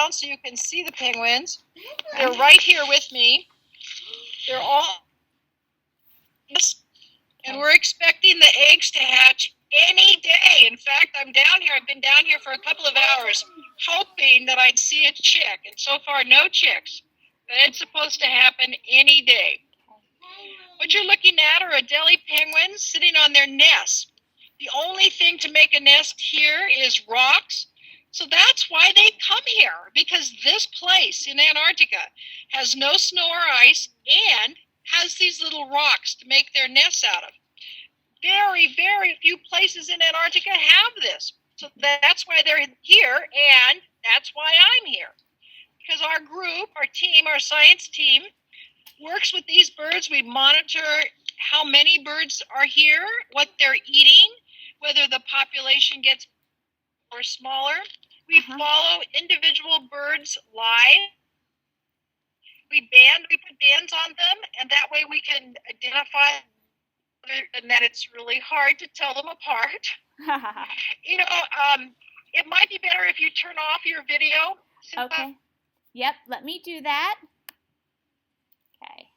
around so you can see the penguins. They're right here with me. They're all, and we're expecting the eggs to hatch any day. In fact, I'm down here. I've been down here for a couple of hours hoping that I'd see a chick, and so far no chicks. But it's supposed to happen any day. What you're looking at are Adelie penguins sitting on their nests. The only thing to make a nest here is rocks. So that's why they come here, because this place in Antarctica has no snow or ice and has these little rocks to make their nests out of. Very, very few places in Antarctica have this. So that's why they're here, and that's why I'm here. Because our group, our team, our science team, works with these birds. We monitor how many birds are here, what they're eating, whether the population gets or smaller. We follow individual birds live. We put bands on them, and that way we can identify, and that it's really hard to tell them apart. It might be better if you turn off your video. Okay. Yep, let me do that. Okay.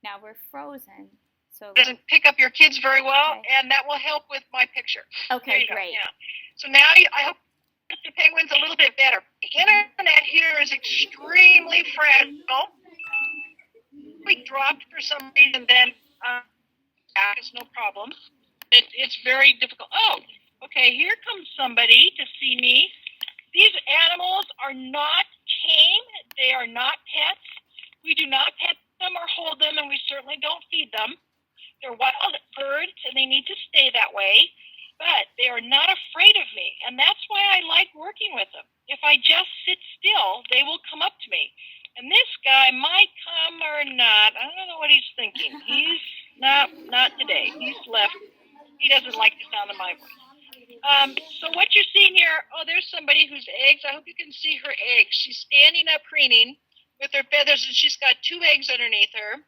Now we're frozen. So it doesn't pick up your kids very well, and that will help with my picture. Okay, great. Yeah. So now I hope the penguins a little bit better. The internet here is extremely fragile. We dropped for some reason, then it's no problem. It's very difficult. Oh, okay, here comes somebody to see me. These animals are not tame. They are not pets. We do not pet them or hold them, and we certainly don't feed them. They're wild birds, and they need to stay that way, but they are not afraid of me, and that's why I like working with them. If I just sit still, they will come up to me, and this guy might come or not. I don't know what he's thinking. He's not today. He's left. He doesn't like the sound of my voice. So what you're seeing here, there's somebody whose eggs, I hope you can see her eggs. She's standing up preening with her feathers, and she's got 2 eggs underneath her.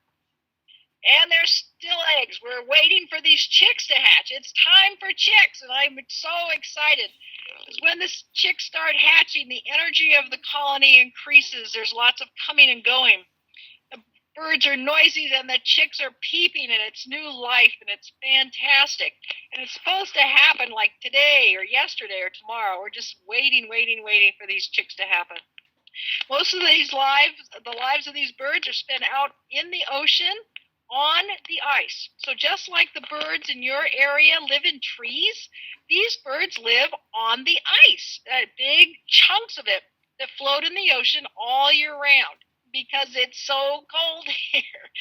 And they're still eggs. We're waiting for these chicks to hatch. It's time for chicks, and I'm so excited. Because when the chicks start hatching, the energy of the colony increases. There's lots of coming and going. The birds are noisy, and the chicks are peeping, and it's new life, and it's fantastic. And it's supposed to happen like today or yesterday or tomorrow. We're just waiting for these chicks to happen. Most of the lives of these birds are spent out in the ocean, on the ice. So just like the birds in your area live in trees, these birds live on the ice, big chunks of it that float in the ocean all year round because it's so cold here.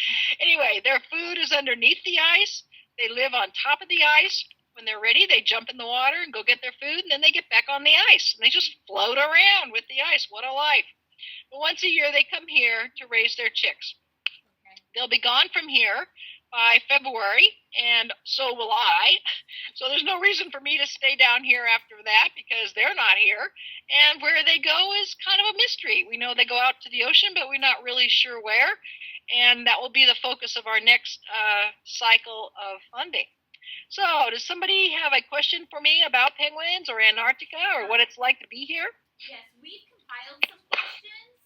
Anyway, their food is underneath the ice. They live on top of the ice. When they're ready, they jump in the water and go get their food, and then they get back on the ice. And they just float around with the ice. What a life. But once a year, they come here to raise their chicks. They'll be gone from here by February, and so will I. So there's no reason for me to stay down here after that because they're not here. And where they go is kind of a mystery. We know they go out to the ocean, but we're not really sure where. And that will be the focus of our next cycle of funding. So does somebody have a question for me about penguins or Antarctica or what it's like to be here? Yes, we've compiled some questions.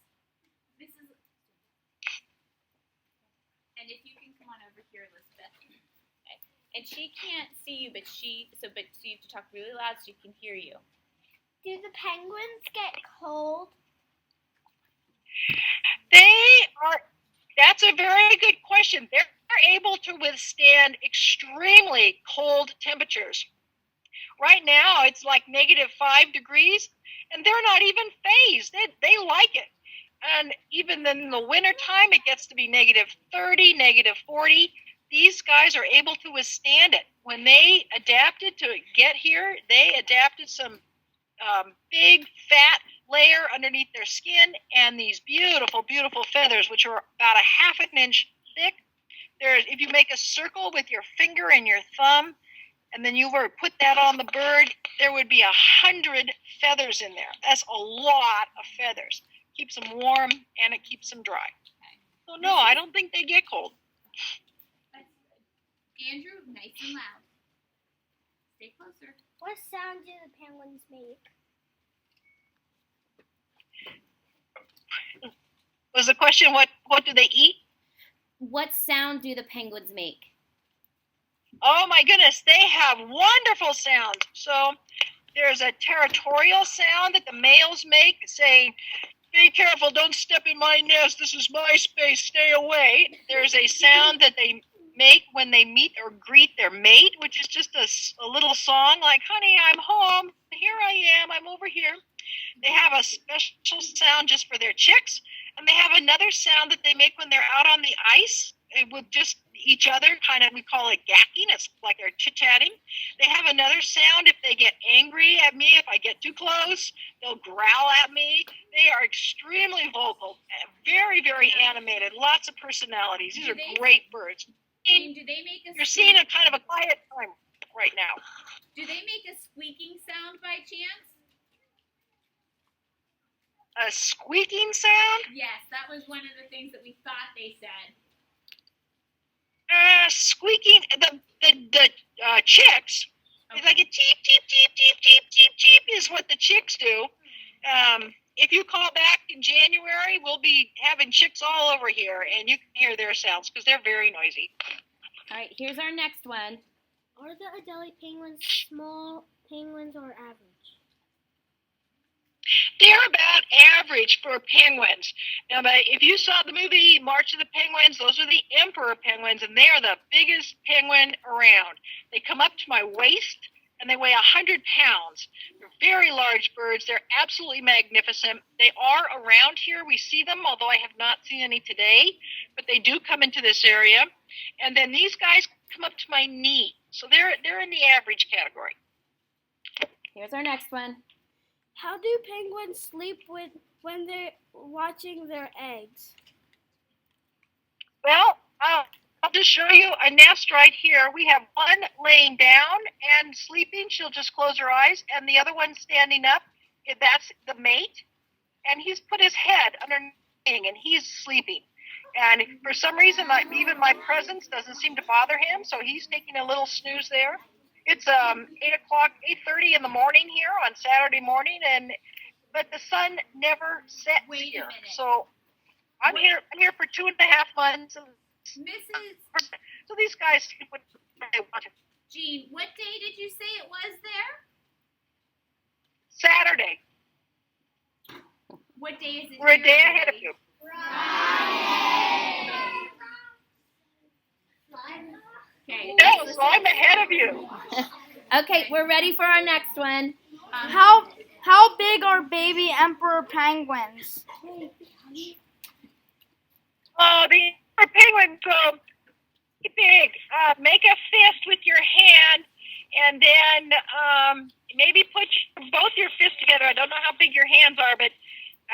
And if you can come on over here, Elizabeth. Okay. And she can't see you, but so you have to talk really loud so she can hear you. Do the penguins get cold? That's a very good question. They're able to withstand extremely cold temperatures. Right now, it's like -5 degrees, and they're not even phased. They like it. And even in the wintertime, it gets to be -30, -40. These guys are able to withstand it. When they adapted to get here, they adapted some big, fat layer underneath their skin and these beautiful, beautiful feathers, which are about 1/2 inch thick. If you make a circle with your finger and your thumb, and then you were to put that on the bird, there would be 100 feathers in there. That's a lot of feathers. Keeps them warm, and it keeps them dry. Okay. So no, I don't think they get cold. Andrew, nice and loud. Stay closer. What sound do the penguins make? Was the question what do they eat? What sound do the penguins make? Oh my goodness, they have wonderful sounds. So there's a territorial sound that the males make saying, "Be careful, don't step in my nest. This is my space, stay away." There's a sound that they make when they meet or greet their mate, which is just a little song like, "Honey, I'm home. Here I am. I'm over here." They have a special sound just for their chicks, and they have another sound that they make when they're out on the ice with just each other, kind of, we call it gacking. It's like they're chit-chatting. They have another sound if they get angry at me. If I get too close, they'll growl at me. They are extremely vocal, very, very animated, lots of personalities. These are great birds. Jane, do they make a You're seeing a kind of a quiet time right now. Do they make a squeaking sound by chance? A squeaking sound? Yes, that was one of the things that we thought they said. Squeaking, the chicks, it's like a cheep, cheep, cheep, cheep, cheep, cheep, cheep is what the chicks do. If you call back in January, we'll be having chicks all over here, and you can hear their sounds because they're very noisy. All right, here's our next one. Are the Adelie penguins small penguins or average? They're about average for penguins. Now, if you saw the movie March of the Penguins, those are the emperor penguins, and they're the biggest penguin around. They come up to my waist, and they weigh 100 pounds. They're very large birds. They're absolutely magnificent. They are around here. We see them, although I have not seen any today, but they do come into this area. And then these guys come up to my knee, so they're in the average category. Here's our next one. How do penguins sleep when they're watching their eggs? Well, I'll just show you a nest right here. We have one laying down and sleeping. She'll just close her eyes. And the other one standing up. That's the mate. And he's put his head underneath and he's sleeping. And for some reason, even my presence doesn't seem to bother him. So he's taking a little snooze there. It's 8:30 in the morning here on Saturday morning, but the sun never sets here. So I'm here for 2.5 months. Mrs. So these guys sleep when they want to. Jean, what day did you say it was there? Saturday. What day is it? We're a day ahead of you. Okay. No, so I'm ahead of you. Okay, we're ready for our next one. How big are baby emperor penguins? Oh, the penguins go big. Make a fist with your hand, and then maybe put both your fists together. I don't know how big your hands are, but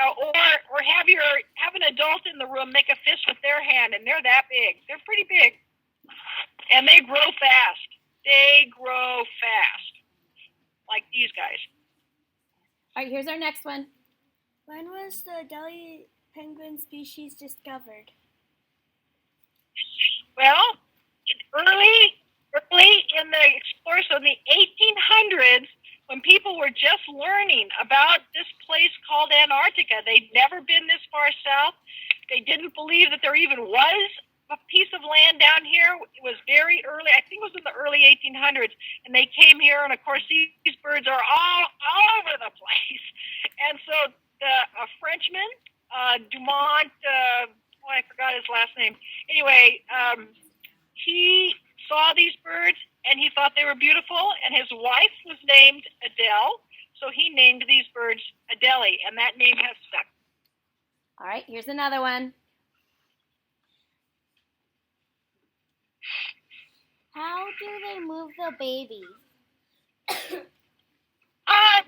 or have an adult in the room make a fist with their hand, and they're that big. They're pretty big. And they grow fast. They grow fast, like these guys. All right, here's our next one. When was the Adelie penguin species discovered? Well, early in the explorers, so in the 1800s, when people were just learning about this place called Antarctica, they'd never been this far south. They didn't believe that there even was a piece of land down here. It was very early. I think it was in the early 1800s, and they came here. And of course, these birds are all over the place. And so a Frenchman, Dumont, I forgot his last name. Anyway, he saw these birds and he thought they were beautiful. And his wife was named Adele, so he named these birds Adelie, and that name has stuck. All right, here's another one. How do they move the babies?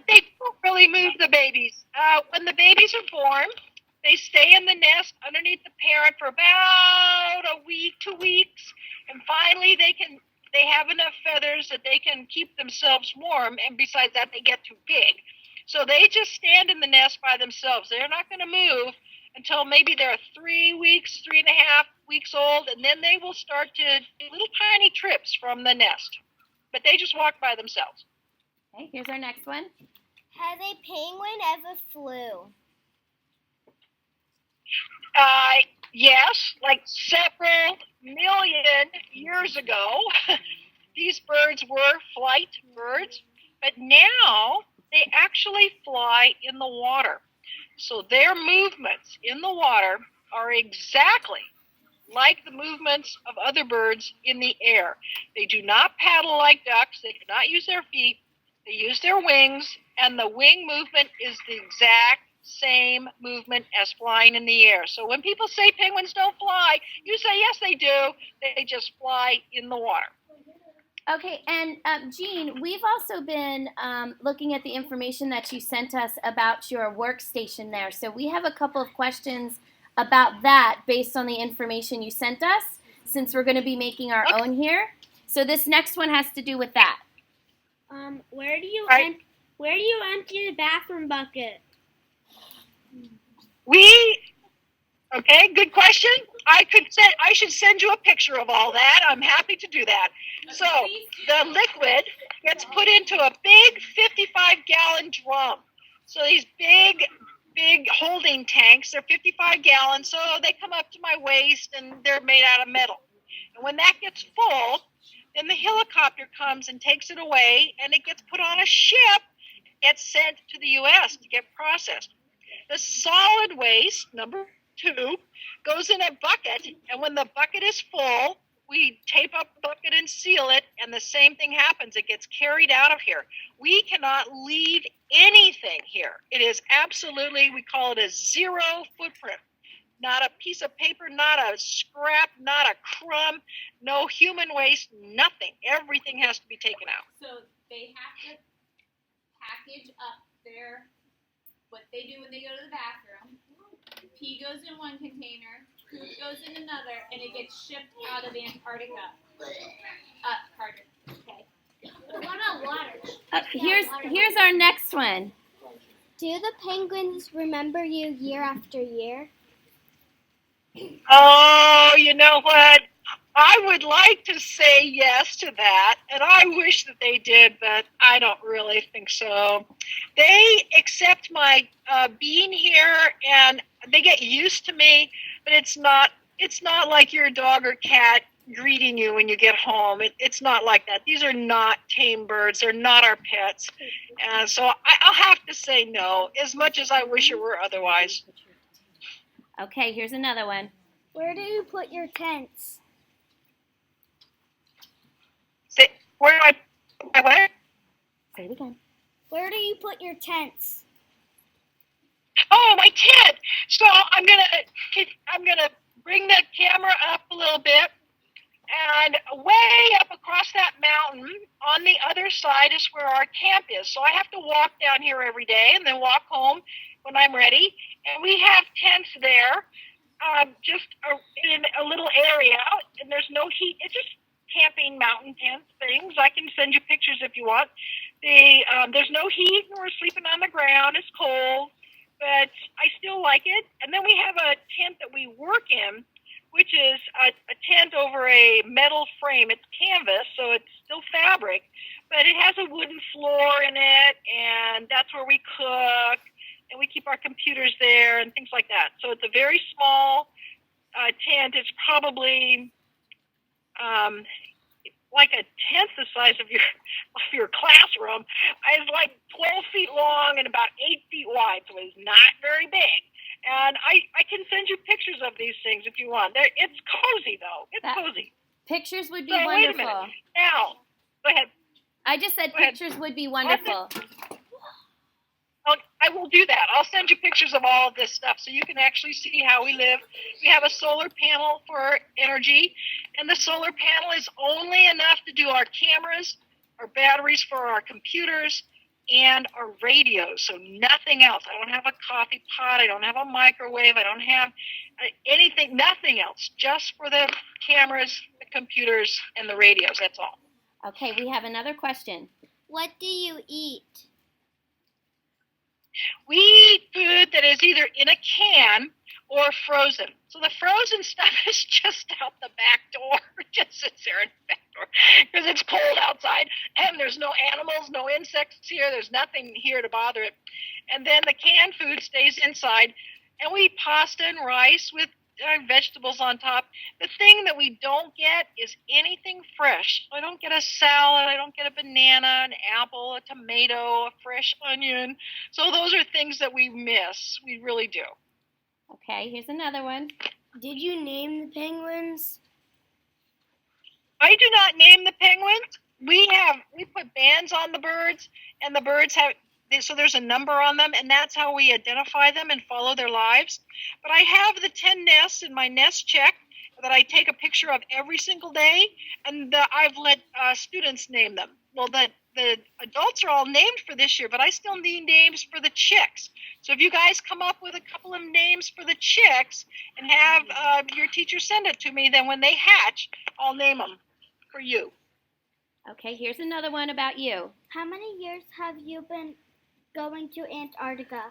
They don't really move the babies. When the babies are born, they stay in the nest underneath the parent for about a week, 2 weeks, and finally they have enough feathers that they can keep themselves warm, and besides that, they get too big. So they just stand in the nest by themselves. They're not going to move until maybe they're 3 weeks, 3.5 weeks old, and then they will start to do little tiny trips from the nest. But they just walk by themselves. Okay, here's our next one. Has a penguin ever flew? Yes, like several million years ago, these birds were flight birds, but now they actually fly in the water. So their movements in the water are exactly like the movements of other birds in the air. They do not paddle like ducks. They do not use their feet. They use their wings, and the wing movement is the exact same movement as flying in the air. So when people say penguins don't fly, you say, yes, they do. They just fly in the water. Okay, and Jean, we've also been looking at the information that you sent us about your workstation there. So we have a couple of questions about that based on the information you sent us, since we're going to be making our own here. So this next one has to do with that. Where do you Right. where do you empty the bathroom bucket? Okay, good question. I should send you a picture of all that. I'm happy to do that. So the liquid gets put into a big 55-gallon drum. So these big holding tanks, they're 55 gallons, so they come up to my waist and they're made out of metal. And when that gets full, then the helicopter comes and takes it away, and it gets put on a ship, gets sent to the U.S. to get processed. The solid waste, number 2, goes in a bucket, and when the bucket is full, we tape up the bucket and seal it, and the same thing happens. It gets carried out of here. We cannot leave anything here. It is absolutely, we call it a zero footprint. Not a piece of paper, not a scrap, not a crumb, no human waste, nothing. Everything has to be taken out. So they have to package up what they do when they go to the bathroom. Pee goes in one container, poop goes in another, and it gets shipped out of Antarctica. Carter. Okay. What about water? Here's our next one. Do the penguins remember you year after year? Oh, you know what? I would like to say yes to that, and I wish that they did, but I don't really think so. They accept my being here, and they get used to me, but it's not like your dog or cat greeting you when you get home. It's not like that. These are not tame birds. They're not our pets. And so I'll have to say no, as much as I wish it were otherwise. Okay, here's another one. Where do you put your tents? Where do I put my what? Say it again. Where do you put your tents? Oh, my tent. So I'm gonna bring the camera up a little bit, and way up across that mountain on the other side is where our camp is. So I have to walk down here every day and then walk home when I'm ready. And we have tents there, just in a little area, and there's no heat. It's just camping mountain tent things. I can send you pictures if you want. There's no heat, and we're sleeping on the ground. It's cold, but I still like it. And then we have a tent that we work in, which is a tent over a metal frame. It's canvas, so it's still fabric, but it has a wooden floor in it, and that's where we cook, and we keep our computers there and things like that. So it's a very small tent. It's probably like a tenth the size of your classroom. It's like 12 feet long and about 8 feet wide, so it's not very big. And I can send you pictures of these things if you want. It's cozy, though. It's cozy. Pictures would be So, wonderful. wait a minute. Now, go ahead. I just said pictures would be wonderful. I will do that. I'll send you pictures of all of this stuff so you can actually see how we live. We have a solar panel for energy, and the solar panel is only enough to do our cameras, our batteries for our computers, and our radios, so nothing else. I don't have a coffee pot. I don't have a microwave. I don't have anything, nothing else, just for the cameras, the computers, and the radios. That's all. Okay, we have another question. What do you eat? We eat food that is either in a can or frozen. So the frozen stuff is just out the back door. It just sits there in the back door because it's cold outside and there's no animals, no insects here. There's nothing here to bother it. And then the canned food stays inside, and we eat pasta and rice with vegetables on top. The thing that we don't get is anything fresh. I don't get a salad. I don't get a banana, an apple, a tomato, a fresh onion. So those are things that we miss. We really do. Okay, here's another one. Did you name the penguins? I do not name the penguins. We put bands on the birds, and the birds have, so there's a number on them, and that's how we identify them and follow their lives. But I have the 10 nests in my nest check that I take a picture of every single day, and I've let students name them. Well, the adults are all named for this year, but I still need names for the chicks. So if you guys come up with a couple of names for the chicks and have your teacher send it to me, then when they hatch, I'll name them for you. Okay, here's another one about you. How many years have you been going to Antarctica?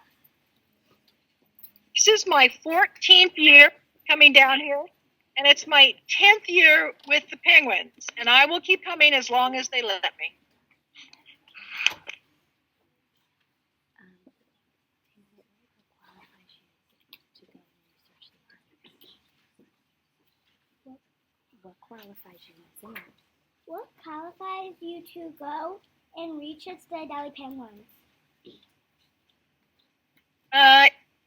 This is my 14th year coming down here, and it's my 10th year with the penguins, and I will keep coming as long as they let me. What qualifies you as an adult? What qualifies you to go and research the Adelie penguins?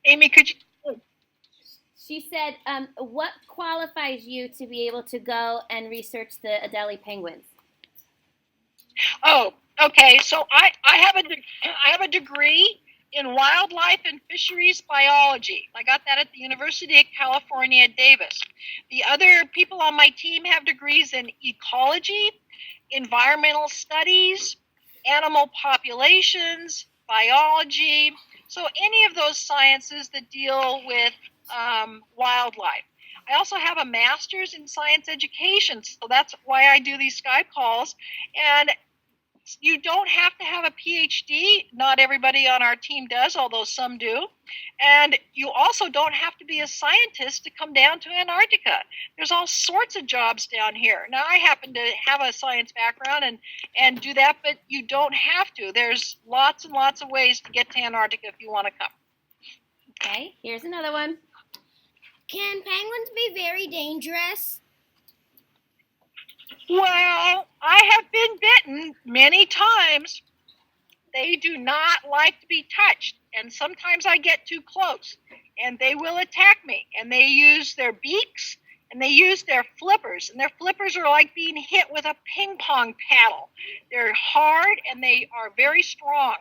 Amy, could you? She said, what qualifies you to be able to go and research the Adelie penguins? Oh, okay. So I have a degree in wildlife and fisheries biology. I got that at the University of California, Davis. The other people on my team have degrees in ecology, environmental studies, animal populations, biology. So any of those sciences that deal with wildlife. I also have a master's in science education, so that's why I do these Skype calls. And you don't have to have a PhD. Not everybody on our team does, although some do. And you also don't have to be a scientist to come down to Antarctica. There's all sorts of jobs down here. Now, I happen to have a science background and do that, but you don't have to. There's lots and lots of ways to get to Antarctica if you want to come. Okay, here's another one. Can penguins be very dangerous? Well, I have been bitten many times. They do not like to be touched, and sometimes I get too close, and they will attack me, and they use their beaks, and they use their flippers, and their flippers are like being hit with a ping pong paddle. They're hard, and they are very strong.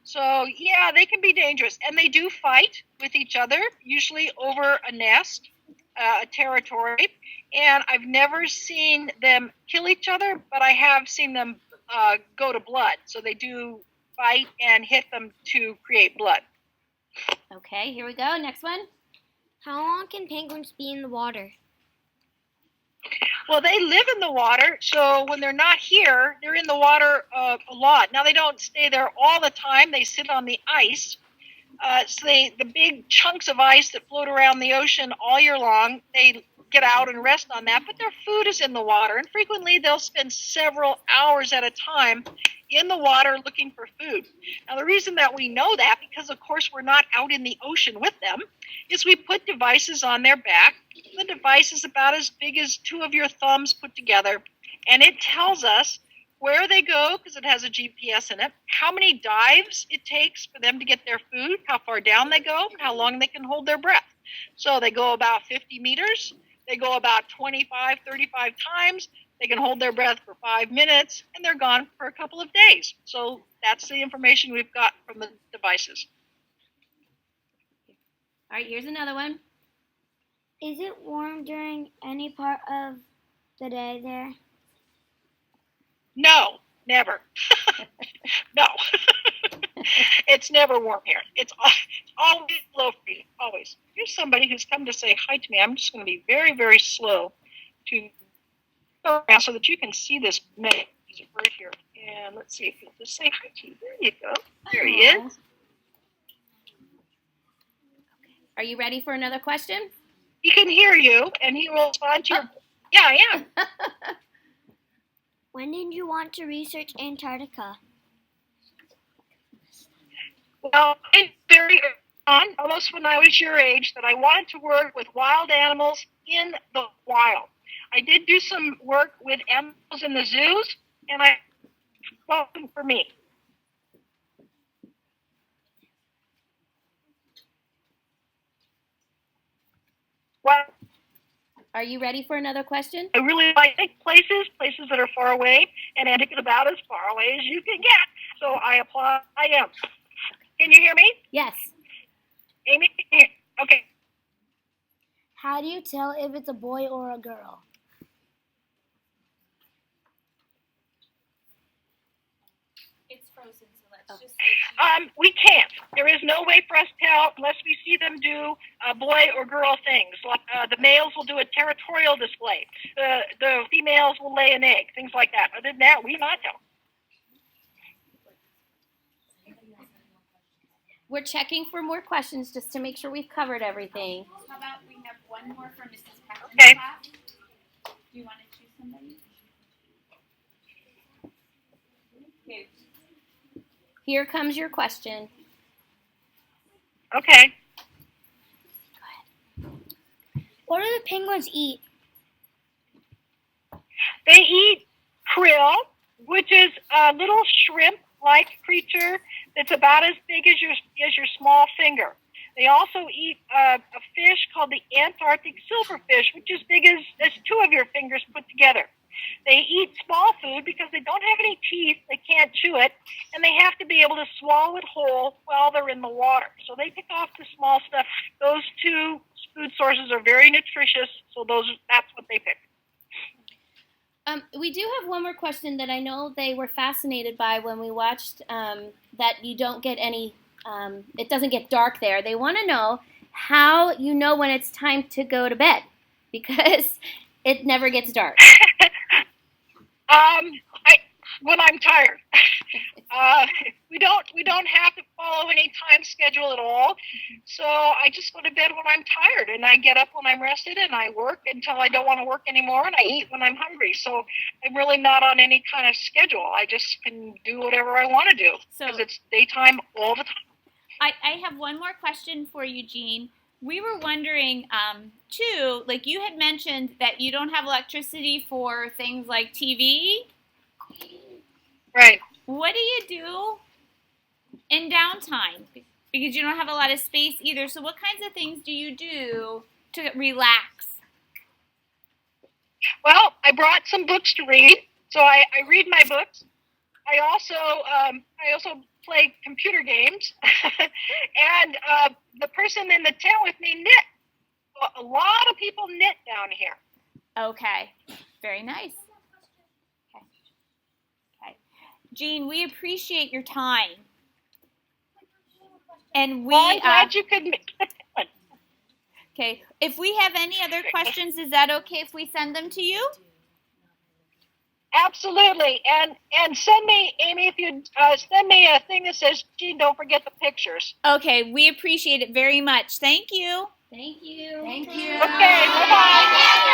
So, yeah, they can be dangerous, and they do fight with each other, usually over a nest, a territory. And I've never seen them kill each other, but I have seen them go to blood. So they do fight and hit them to create blood. Okay, here we go. Next one. How long can penguins be in the water? Well, they live in the water, so when they're not here, they're in the water a lot. Now, they don't stay there all the time. They sit on the ice. So the big chunks of ice that float around the ocean all year long, they get out and rest on that, but their food is in the water, and frequently they'll spend several hours at a time in the water looking for food. Now, the reason that we know that, because of course we're not out in the ocean with them, is we put devices on their back. The device is about as big as two of your thumbs put together, and it tells us where they go, because it has a GPS in it, how many dives it takes for them to get their food, how far down they go, and how long they can hold their breath. So they go about 50 meters, they go about 25, 35 times, they can hold their breath for 5 minutes, and they're gone for a couple of days. So that's the information we've got from the devices. All right, here's another one. Is it warm during any part of the day there? No, never. No. It's never warm here. It's always low freezing, always. Here's somebody who's come to say hi to me. I'm just going to be very, very slow to go around so that you can see this message right here. And let's see if he'll just say hi to you. There you go. There he is. Are you ready for another question? He can hear you, and he will respond to your. Yeah, I am. When did you want to research Antarctica? Well, I very early on, almost when I was your age, that I wanted to work with wild animals in the wild. I did do some work with animals in the zoos, and I welcome for me. Well, Are you ready for another question? I really like places that are far away, and Antarctica is about as far away as you can get. So I apply. I am. Can you hear me, Yes. Amy? Okay. How do you tell if it's a boy or a girl? It's frozen, so let's just say We can't. There is no way for us to tell unless we see them do boy or girl things. Like the males will do a territorial display. The females will lay an egg, things like that. Other than that, we not tell. We're checking for more questions just to make sure we've covered everything. how about we have one more for Mrs. Patton's Okay. class? Do you want to choose somebody? Okay. Here comes your question. Okay. What do the penguins eat? They eat krill, which is a little shrimp-like creature that's about as big as your small finger. They also eat a fish called the Antarctic silverfish, which is big as two of your fingers put together. They eat small food because they don't have any teeth, they can't chew it, and they have to be able to swallow it whole while they're in the water. So they pick off the small stuff. Those two food sources are very nutritious, so that's what they pick. We do have one more question that I know they were fascinated by when we watched that you don't get any, it doesn't get dark there. They want to know how you know when it's time to go to bed because it never gets dark. When I'm tired. We don't have to follow any time schedule at all. So I just go to bed when I'm tired, and I get up when I'm rested, and I work until I don't want to work anymore, and I eat when I'm hungry. So I'm really not on any kind of schedule. I just can do whatever I want to do because it's daytime all the time. I have one more question for you, Jean. We were wondering, too, like you had mentioned that you don't have electricity for things like TV. Right. What do you do in downtime? Because you don't have a lot of space either. So what kinds of things do you do to relax? Well, I brought some books to read, so I read my books. I also play computer games, and the person in the tent with me knit. A lot of people knit down here. Okay, very nice. Okay. Jean, we appreciate your time. And we, I'm glad you could make it. Okay, if we have any other questions, is that okay if we send them to you? Absolutely, and send me, Amy, if you send me a thing that says, Jean, don't forget the pictures. Okay, we appreciate it very much. Thank you. Thank you. Thank you. Okay, bye-bye.